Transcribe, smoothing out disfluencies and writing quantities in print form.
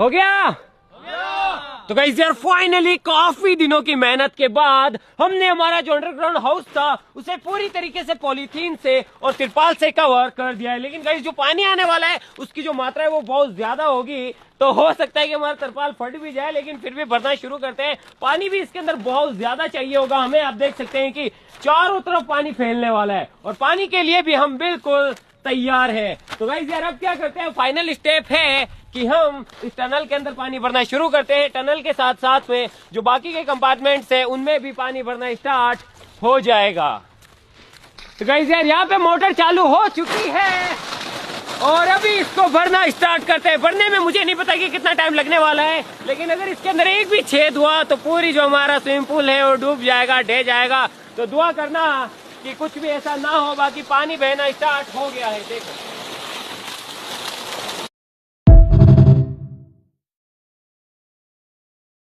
हो गया। तो गाइस यार फाइनली काफी दिनों की मेहनत के बाद हमने हमारा जो अंडरग्राउंड हाउस था उसे पूरी तरीके से पॉलीथीन से और तिरपाल से कवर कर दिया है। लेकिन गाइस जो पानी आने वाला है उसकी जो मात्रा है वो बहुत ज्यादा होगी, तो हो सकता है कि हमारा तिरपाल फट भी जाए, लेकिन फिर भी भरना शुरू करते हैं। पानी भी इसके अंदर बहुत ज्यादा चाहिए होगा हमें। आप देख सकते हैं कि चारों तरफ पानी फैलने वाला है और पानी के लिए भी हम बिल्कुल तैयार है। तो गाइस यार अब क्या करते हैं, फाइनल स्टेप है कि हम इस टनल के अंदर पानी भरना शुरू करते हैं। टनल के साथ साथ में जो बाकी के कंपार्टमेंट्स हैं उनमें भी पानी भरना स्टार्ट हो जाएगा। तो गाइस यार यहाँ पे मोटर चालू हो चुकी है और अभी इसको भरना स्टार्ट करते हैं। भरने में मुझे नहीं पता कि कितना टाइम लगने वाला है, लेकिन अगर इसके अंदर एक भी छेद हुआ तो पूरी जो हमारा स्विमिंग पूल है वो डूब जाएगा, ढह जाएगा। तो दुआ करना कि कुछ भी ऐसा ना हो। बाकी पानी बहना स्टार्ट हो गया है, देखो।